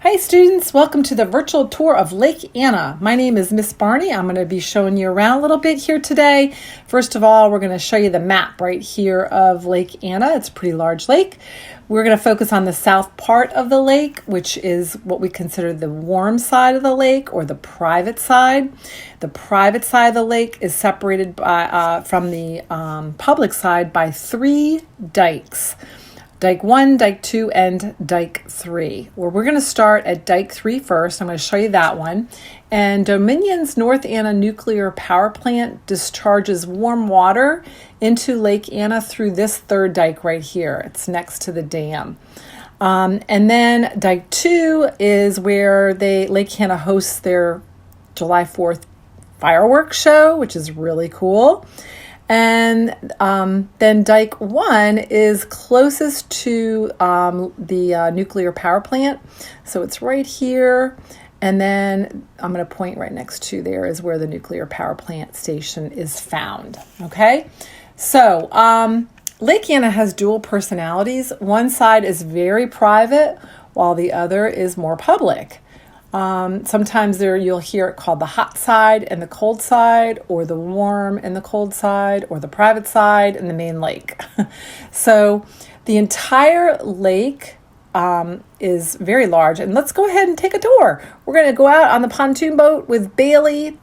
Hey students, welcome to the virtual tour of Lake Anna. My name is Miss Barney. I'm going to be showing you around a little bit here today. First of all, we're going to show you the map right here of Lake Anna. It's a pretty large lake. We're going to focus on the south part of the lake, which is what we consider the warm side of the lake or the private side. The private side of the lake is separated from the public side by 3 dikes. Dike 1, Dike 2, and Dike 3. Well, we're going to start at Dike 3 first. I'm going to show you that one. And Dominion's North Anna Nuclear Power Plant discharges warm water into Lake Anna through this 3rd dike right here. It's next to the dam. And then Dike 2 is where Lake Anna hosts their July 4th fireworks show, which is really cool. And then Dike 1 is closest to the nuclear power plant. So it's right here. And then I'm going to point right next to there is where the nuclear power plant station is found. Okay. So Lake Anna has dual personalities. One side is very private while the other is more public. Sometimes you'll hear it called the hot side and the cold side, or the warm and the cold side, or the private side and the main lake. So the entire lake is very large. And let's go ahead and take a tour. We're going to go out on the pontoon boat with Bailey.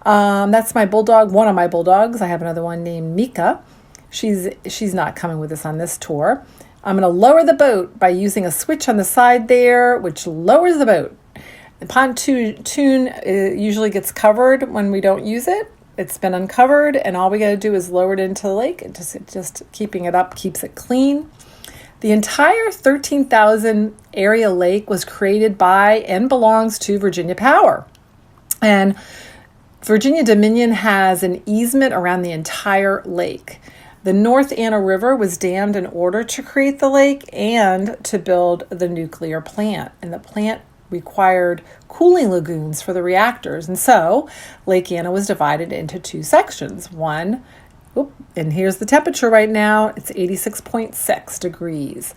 That's my bulldog, one of my bulldogs. I have another one named Mika. She's not coming with us on this tour. I'm going to lower the boat by using a switch on the side there, which lowers the boat. The pontoon usually gets covered when we don't use it. It's been uncovered, and all we got to do is lower it into the lake. And just keeping it up keeps it clean. The entire 13,000 area lake was created by and belongs to Virginia Power. And Virginia Dominion has an easement around the entire lake. The North Anna River was dammed in order to create the lake and to build the nuclear plant. And the plant required cooling lagoons for the reactors. And so Lake Anna was divided into 2 sections. And here's the temperature right now. It's 86.6 degrees.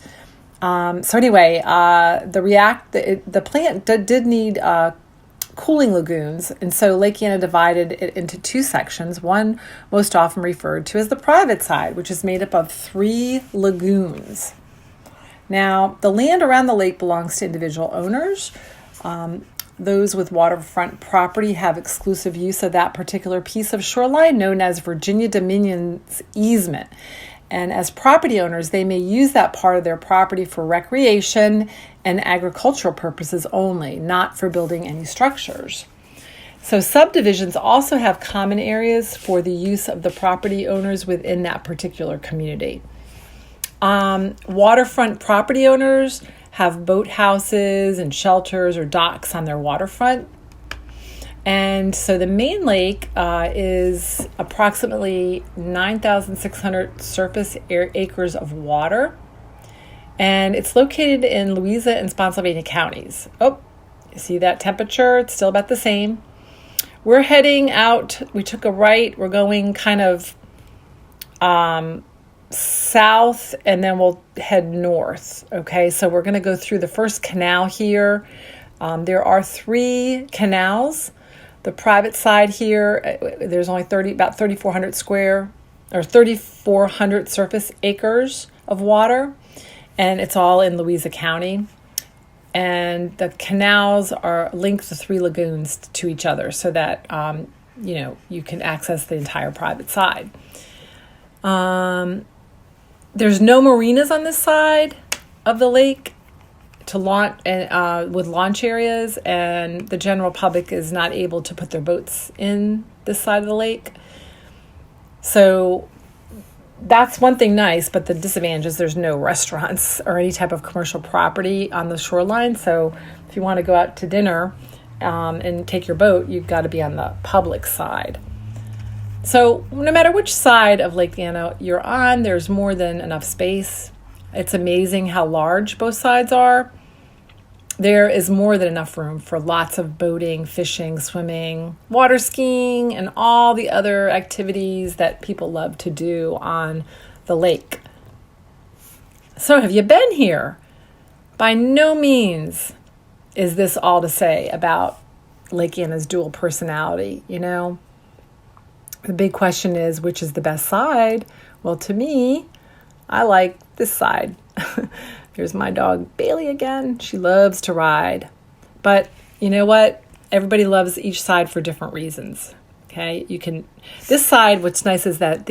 So anyway, the plant did need cooling lagoons. And so Lake Anna divided it into 2 sections, one most often referred to as the private side, which is made up of 3 lagoons. Now, the land around the lake belongs to individual owners. Those with waterfront property have exclusive use of that particular piece of shoreline known as Virginia Dominion's easement. And as property owners, they may use that part of their property for recreation and agricultural purposes only, not for building any structures. So subdivisions also have common areas for the use of the property owners within that particular community. Waterfront property owners have boathouses and shelters or docks on their waterfront. And so the main lake is approximately 9,600 surface acres of water. And it's located in Louisa and Spotsylvania counties. Oh, you see that temperature? It's still about the same. We're heading out. We took a right. We're going kind of south, and then we'll head north. Okay, so we're going to go through the first canal here. There are 3 canals. The private side here, there's only about 3,400 surface acres of water, and it's all in Louisa County. And the canals are linked the 3 lagoons to each other so that you can access the entire private side. There's no marinas on this side of the lake to launch with launch areas, and the general public is not able to put their boats in this side of the lake. So that's one thing nice, but the disadvantage is there's no restaurants or any type of commercial property on the shoreline. So if you want to go out to dinner and take your boat, you've got to be on the public side. So no matter which side of Lake Anna you're on, there's more than enough space. It's amazing how large both sides are. There is more than enough room for lots of boating, fishing, swimming, water skiing, and all the other activities that people love to do on the lake. So have you been here? By no means. is this all to say about Lake Anna's dual personality? The big question is, which is the best side? Well, to me, I like this side. Here's my dog Bailey again. She loves to ride. But you know what? Everybody loves each side for different reasons. Okay, this side, what's nice is that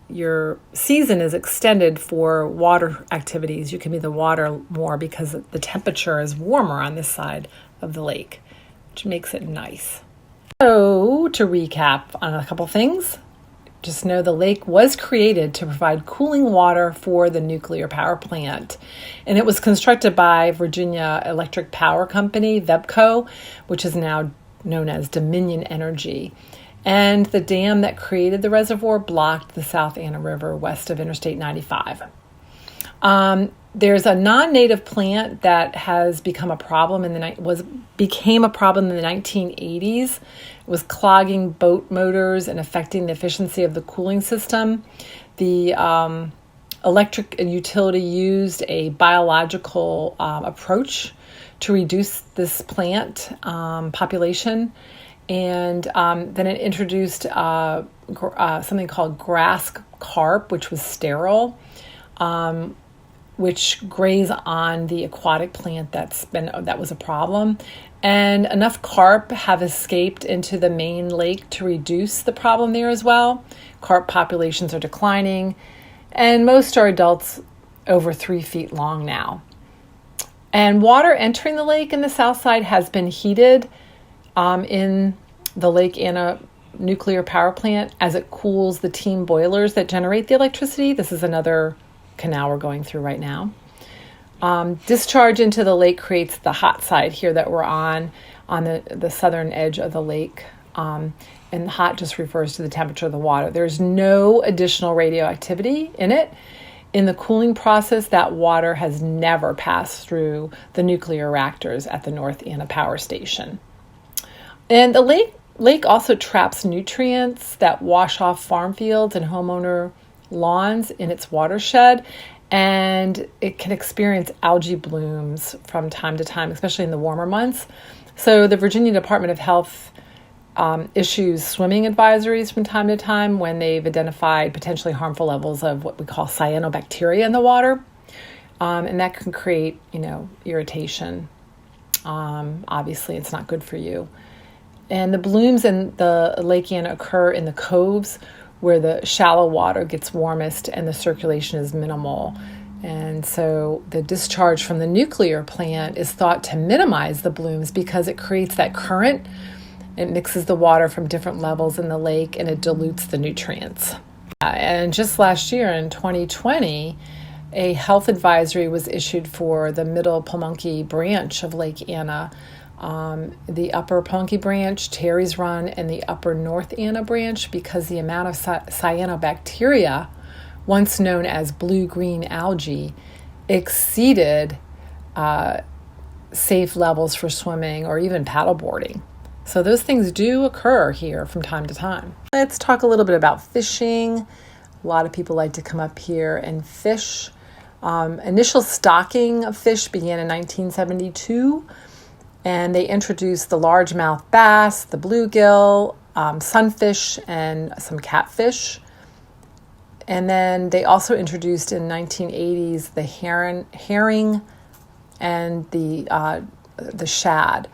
your season is extended for water activities. You can be in the water more because the temperature is warmer on this side of the lake, which makes it nice. So to recap on a couple things, just know the lake was created to provide cooling water for the nuclear power plant. And it was constructed by Virginia Electric Power Company, VEPCO, which is now known as Dominion Energy. And the dam that created the reservoir blocked the South Anna River west of Interstate 95. There's a non-native plant that has become a problem became a problem in the 1980s. It was clogging boat motors and affecting the efficiency of the cooling system. The electric utility used a biological approach to reduce this plant population, and then it introduced something called grass carp, which was sterile, which graze on the aquatic plant that was a problem. And enough carp have escaped into the main lake to reduce the problem there as well. Carp populations are declining, and most are adults over 3 feet long now. And water entering the lake in the south side has been heated in the Lake Anna nuclear power plant as it cools the steam boilers that generate the electricity. This is another canal we're going through right now. Discharge into the lake creates the hot side here that we're on the southern edge of the lake. And hot just refers to the temperature of the water. There's no additional radioactivity in it. In the cooling process, that water has never passed through the nuclear reactors at the North Anna Power Station. And the lake also traps nutrients that wash off farm fields and homeowner lawns in its watershed, and it can experience algae blooms from time to time, especially in the warmer months. So the Virginia Department of Health issues swimming advisories from time to time when they've identified potentially harmful levels of what we call cyanobacteria in the water, and that can create, irritation. Obviously, it's not good for you. And the blooms in the Lake Anna occur in the coves where the shallow water gets warmest and the circulation is minimal. And so the discharge from the nuclear plant is thought to minimize the blooms because it creates that current. It mixes the water from different levels in the lake and it dilutes the nutrients. And just last year in 2020, a health advisory was issued for the Middle Pamunkey branch of Lake Anna. The Upper Pamunkey branch, Terry's Run, and the Upper North Anna branch, because the amount of cyanobacteria, once known as blue-green algae, exceeded safe levels for swimming or even paddleboarding. So those things do occur here from time to time. Let's talk a little bit about fishing. A lot of people like to come up here and fish. Initial stocking of fish began in 1972. And they introduced the largemouth bass, the bluegill, sunfish, and some catfish. And then they also introduced in 1980s the herring and the shad.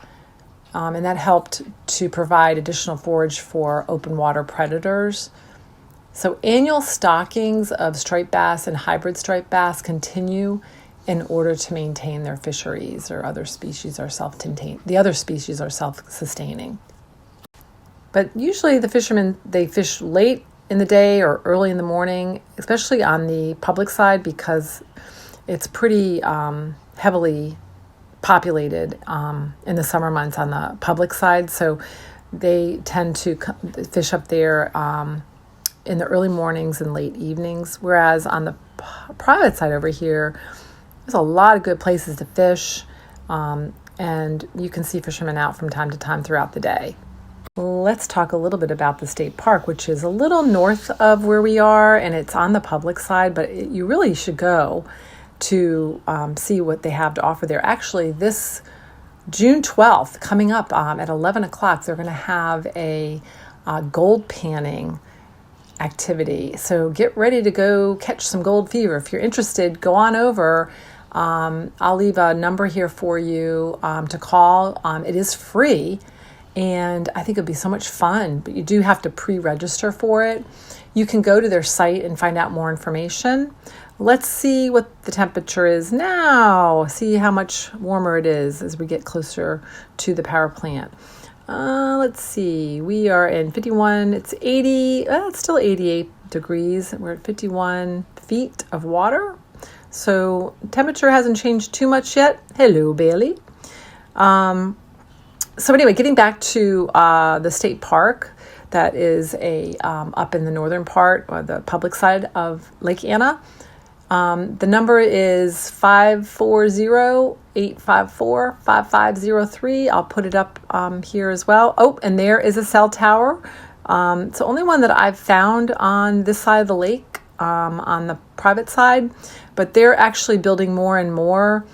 And that helped to provide additional forage for open water predators. So annual stockings of striped bass and hybrid striped bass continue in order to maintain their fisheries, or other species are self-contained. The other species are self-sustaining. But usually the fishermen, they fish late in the day or early in the morning, especially on the public side because it's pretty heavily populated in the summer months on the public side. So they tend to fish up there in the early mornings and late evenings, whereas on the private side over here, there's a lot of good places to fish, and you can see fishermen out from time to time throughout the day. Let's talk a little bit about the state park, which is a little north of where we are, and it's on the public side, but you really should go to see what they have to offer there. Actually, this June 12th, coming up at 11 o'clock, they're going to have a gold panning activity. So get ready to go catch some gold fever. If you're interested, go on over. I'll leave a number here for you to call. It is free, and I think it'll be so much fun, but you do have to pre-register for it. You can go to their site and find out more information. Let's see what the temperature is now. See how much warmer it is as we get closer to the power plant. Let's see. We are in 51. It's 80. It's still 88 degrees. We're at 51 feet of water. So temperature hasn't changed too much yet. Hello, Bailey. So anyway, getting back to the state park that is up in the northern part or the public side of Lake Anna. The number is 540-854-5503. I'll put it up here as well. Oh, and there is a cell tower. It's the only one that I've found on this side of the lake, on the private side. But they're actually building more and more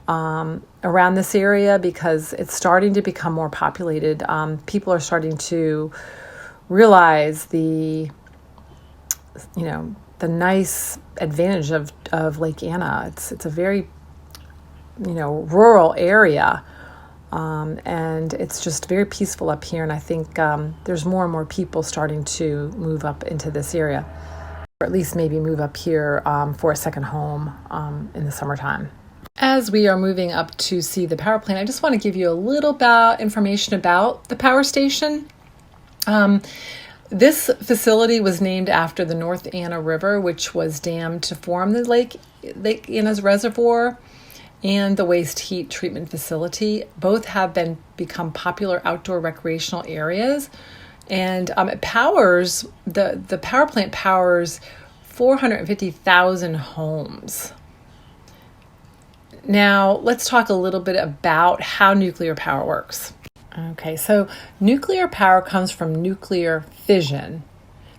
around this area because it's starting to become more populated. People are starting to realize the nice advantage of Lake Anna. It's a very, rural area, and it's just very peaceful up here. And I think there's more and more people starting to move up into this area, or at least maybe move up here for a second home in the summertime. As we are moving up to see the power plant, I just want to give you a little information about the power station. This facility was named after the North Anna River, which was dammed to form the Lake Anna's reservoir and the waste heat treatment facility. Both have become popular outdoor recreational areas, and it powers the power plant powers 450,000 homes. Now, let's talk a little bit about how nuclear power works. Okay, so nuclear power comes from nuclear fission.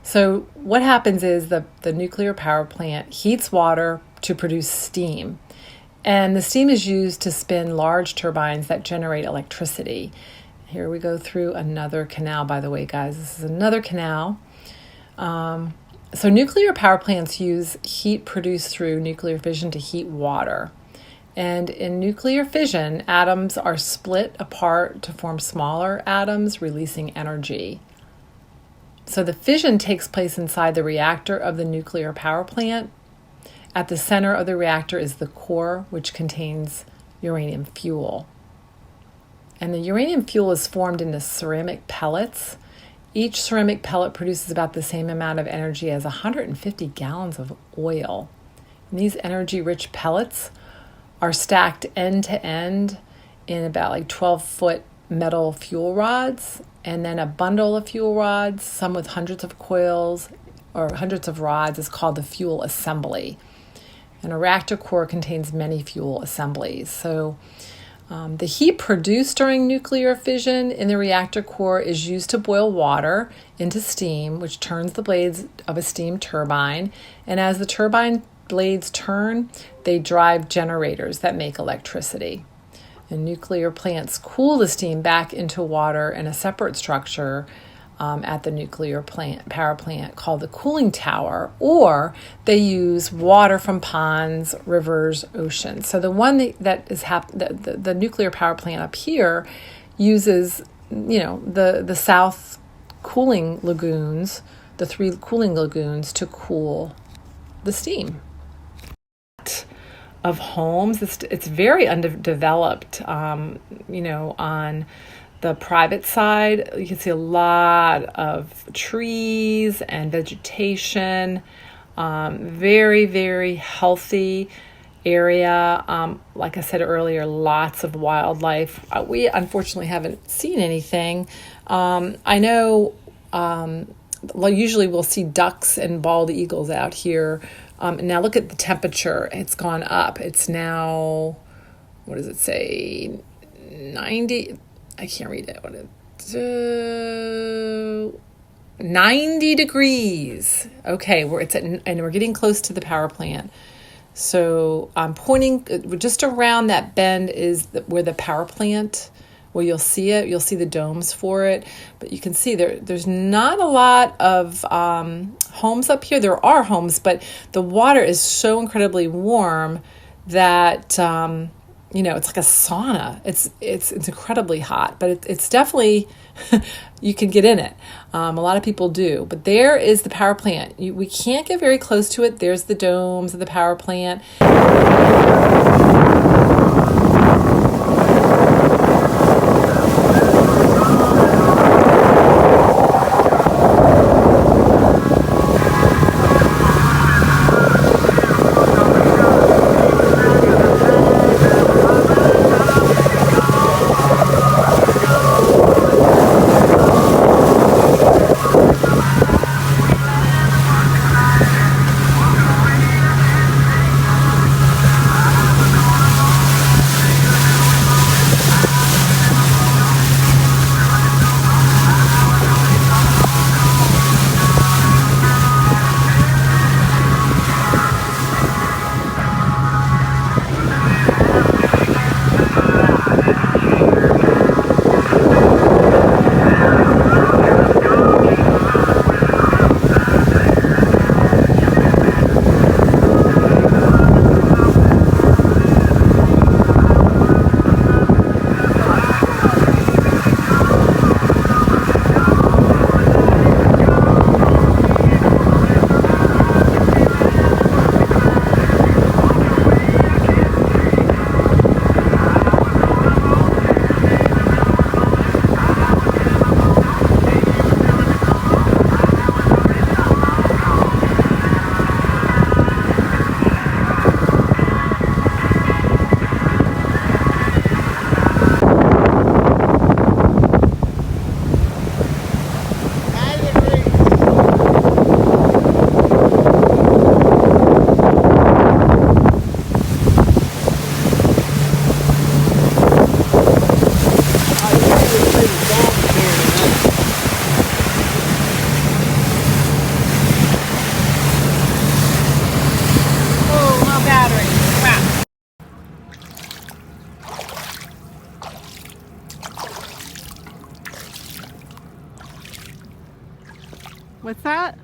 So what happens is the nuclear power plant heats water to produce steam. And the steam is used to spin large turbines that generate electricity. Here we go through another canal, by the way, guys. This is another canal. So nuclear power plants use heat produced through nuclear fission to heat water. And in nuclear fission, atoms are split apart to form smaller atoms, releasing energy. So the fission takes place inside the reactor of the nuclear power plant. At the center of the reactor is the core, which contains uranium fuel. And the uranium fuel is formed into ceramic pellets. Each ceramic pellet produces about the same amount of energy as 150 gallons of oil. And these energy-rich pellets are stacked end to end in about 12-foot metal fuel rods, and then a bundle of fuel rods, some with hundreds of coils or hundreds of rods, is called the fuel assembly. And a reactor core contains many fuel assemblies. So the heat produced during nuclear fission in the reactor core is used to boil water into steam, which turns the blades of a steam turbine. And as the turbine blades turn, they drive generators that make electricity. And nuclear plants cool the steam back into water in a separate structure at the nuclear power plant called the cooling tower, or they use water from ponds, rivers, oceans. So the one that is the nuclear power plant up here uses, the south cooling lagoons, the 3 cooling lagoons, to cool the steam. Of homes, it's very underdeveloped. On the private side, you can see a lot of trees and vegetation. Very, very healthy area. Like I said earlier, lots of wildlife. We unfortunately haven't seen anything. I know. Usually we'll see ducks and bald eagles out here. Now look at the temperature. It's gone up. It's now, what does it say? 90. I can't read it. What is 90 degrees. Okay, we're getting close to the power plant. So I'm pointing just around that bend is where the power plant, where you'll see it. You'll see the domes for it. But you can see there's not a lot of homes up here. There are homes, but the water is so incredibly warm that it's like a sauna. It's incredibly hot, but it's definitely you can get in it. A lot of people do. But there is the power plant. We can't get very close to it. There's the domes of the power plant. What's that?